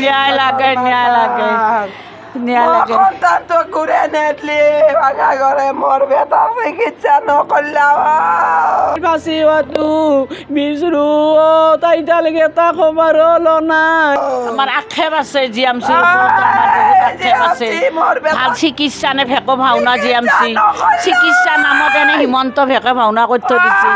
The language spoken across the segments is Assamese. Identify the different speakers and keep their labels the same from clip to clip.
Speaker 1: ন্যায় লাগে ন্যায় লাগে ন্যায় লাগে
Speaker 2: তো ঘুরে নেটলি ভাঙা ঘরে মোর বেটা চিকিৎসা নকরলাম
Speaker 1: বাসি তু বিজরু তাই তালকে তা খবর হলো না আমার আক্ষেপ আছে জিএমসি আক্ষেপ আছে ভাল চিকিৎসা নে ভেকো ভাওনা জিএমসি চিকিৎসা নামত এনে হিমন্ত ভেকে ভাওনা কৰি থৈ দিছে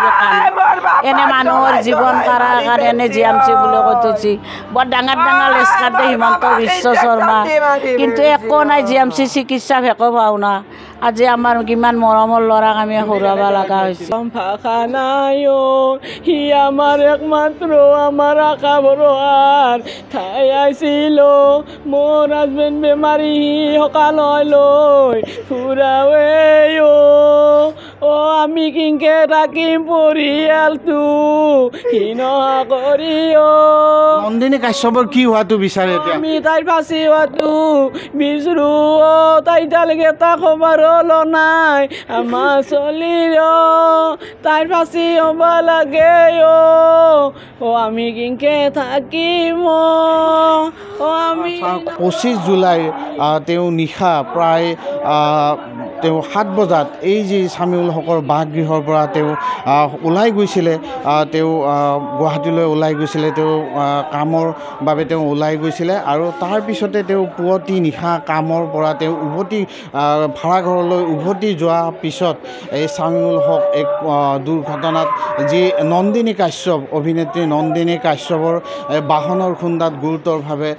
Speaker 1: এনে মানুহৰ জীৱন কাৰাগাৰ এনে জিএমসি বুলি কৈ থৈছে বৰ ডাঙৰ ডাঙৰ লেচকাত দে হিমন্ত বিশ্ব শৰ্মা কিন্তু একো নাই জিএমসি চিকিৎসা ভেকো ভাওনা আজি আমাৰ কিমান মৰমৰ ল'ৰাক আমি হৰুৱাব লগা হৈছে ভাষা নাই সি আমাৰ একমাত্ৰ আমাৰ আশা ভৰসাৰ ঠাই আছিল মোৰ হাজবেণ্ড বেমাৰী সি সকালৈ লৈ ফুৰাৱে আমি কিংকে থাকিম পৰিয়ালটো হীন কৰি
Speaker 3: নন্দিনী কাশ্যপৰ কি হোৱাটো বিচাৰে
Speaker 1: আমি তাইৰ ফাঁচি হোৱাটো বিচাৰো তাই তালৈকে তা খবৰ হলো নাই আমাৰ চলিৰ তাইৰ ফাঁচি হ'ব লাগে আমি কিংকে থাকিম আমি
Speaker 3: 25 জুলাই তেওঁ নিশা প্ৰায় তেওঁ 7 বজাত এই যে চামিউল হকৰ বাসগৃহৰ পৰা তেওঁ ওলাই গৈছিলে তেওঁ গুৱাহাটীলৈ ওলাই গৈছিলে তেওঁ কামৰ বাবে তেওঁ ওলাই গৈছিলে আৰু তাৰ পিছতে তেওঁ পুৱতি নিশা কামৰ পৰা তেওঁ উভতি ভাড়াঘৰলৈ উভতি যোৱা পিছত এই চামিউল হক এক দুৰ্ঘটনাত যি নন্দিনী কাশ্যপ অভিনেত্ৰী নন্দিনী কাশ্যপৰ বাহনৰ খুন্দাত গুৰুতৰভাৱে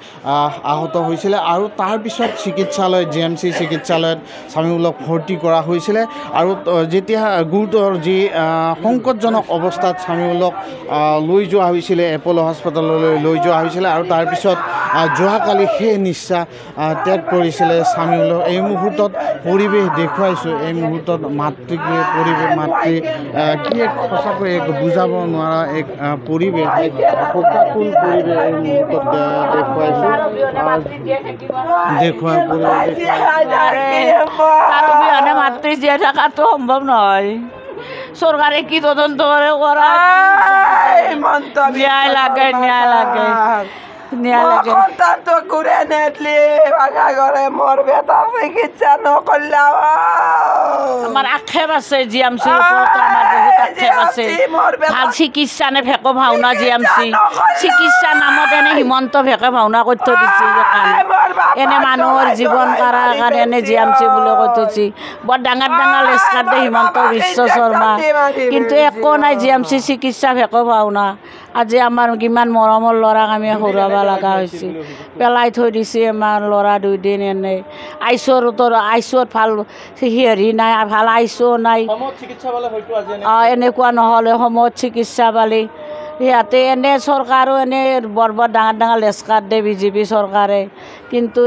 Speaker 3: আহত হৈছিলে আৰু তাৰ পিছত চিকিৎসালয় জিএমচি চিকিৎসালয়ত চামিউলক ভৰ্তি কৰা হৈছিলে আৰু যেতিয়া গুৰুতৰ যি সংকটজনক অৱস্থাত চামিউলক লৈ যোৱা হৈছিলে এপল' হস্পিটেললৈ লৈ যোৱা হৈছিলে আৰু তাৰপিছত যোৱাকালি সেই নিশ্বাস ত্যাগ কৰিছিলে চামিউলক এই মুহূৰ্তত পৰিৱেশ দেখুৱাইছোঁ এই মুহূৰ্তত মাতৃক পৰিৱেশ মাতৃ কি এক সঁচাকৈ এক বুজাব নোৱাৰা এক পৰিৱেশ শোকাকুল পৰিৱেশ এই মুহূৰ্তত দেখুৱাইছোঁ দেখুওৱা পৰিৱেশ
Speaker 1: মাতৃ জীয়াই থকাটো সম্ভৱ নহয় চৰকাৰে কি তদন্ত কৰা ন্যায় লাগে ন্যায় লাগে ন্যায় লাগে
Speaker 2: তো ঘুরে নেটলি ভাঙা ঘরে মোর বেটা চিকিৎসা নকরলাম
Speaker 1: আমার আক্ষেপ আছে জিএমসি ওপৰত আমাৰ বহুত আক্ষেপ আছে ভাল চিকিৎসা নে ভেকো ভাওনা জিএমসি চিকিৎসা নামত এনে হিমন্ত ভেকে ভাওনা কৰি থৈ দিছে এনে মানুহৰ জীৱন কাৰাগাৰ এনে জিএমসি বুলি কৈ থৈছে বৰ ডাঙৰ ডাঙৰ লেচকাত দে হিমন্ত বিশ্ব শৰ্মা কিন্তু একো নাই জিএমসি চিকিৎসা ভেকো ভাওনা আজি আমাৰ কিমান মৰমৰ ল'ৰাক আমি হৰুৱাব লগা হৈছে পেলাই থৈ দিছে আমাৰ ল'ৰা 2 দিন এনে আইচোত ভাল হেৰি নাই ভাল আইচো নাই এনেকুৱা নহ'লে সময়ত চিকিৎসা পালি ইয়াতে এনে চৰকাৰো এনে বৰ ডাঙৰ ডাঙৰ লেচকাত দে বিজেপি চৰকাৰে কিন্তু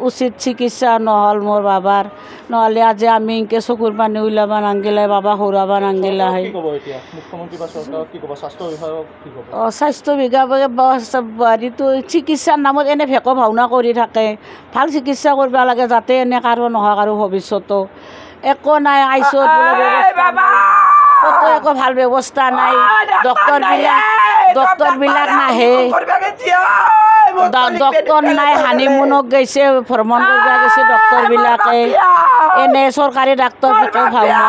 Speaker 1: উচিত চিকিৎসা নহ'ল মোৰ বাবাৰ নহ'লে আজি আমি এনেকৈ চকুৰ পানী ওলাব নাংগিলে বাবা হৰুৱাব নাংগিলে স্বাস্থ্য বিভাগে হেৰিটো চিকিৎসাৰ নামত এনে ভেকো ভাওনা কৰি থাকে ভাল চিকিৎসা কৰিব লাগে যাতে এনে কাৰো নহওক আৰু ভৱিষ্যতো একো নাই আইচোত ক'তো একো ভাল ব্যৱস্থা নাই ডক্টৰবিলাক নাহে ডক্টৰ নাই হানিমুনক গৈছে ভ্ৰমণ কৰিব গৈছে ডক্টৰবিলাকে এনে চৰকাৰী ডাক্তৰ ভেকো ভাওনা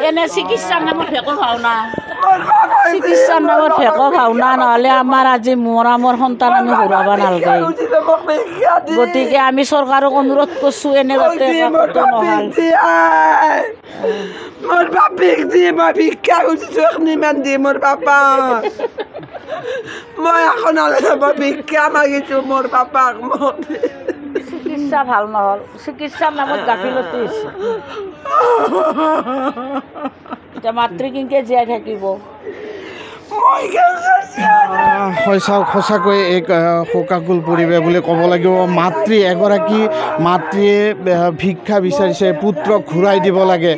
Speaker 1: এনে চিকিৎসাৰ নামত ভেকো ভাওনা চিকিৎসাৰ নামত ভেকো ভাওনা নহ'লে আমাৰ আজি মৰামৰ সন্তান আমি হৰুৱাব নালাগে গতিকে আমি চৰকাৰক অনুৰোধ কৰিছোঁ এনে যাতে নহয়
Speaker 2: মোর বাপিক দি মই ভিক্ষা খুজিছো নিমান দি মোর বাপা মই এখন মই ভিক্ষা মাগিছো মোর বাপাক
Speaker 1: চিকিৎসা ভাল নহ'ল চিকিৎসাৰ নামত গাফিলতি হৈছে এতিয়া মাতৃ কিনকে জীয়াই থাকিব
Speaker 3: সঁচাকৈ এক শোকাকুল পৰিৱেশ বুলি ক'ব লাগিব মাতৃ এগৰাকী মাতৃয়ে ভিক্ষা বিচাৰিছে পুত্ৰক ঘূৰাই দিব লাগে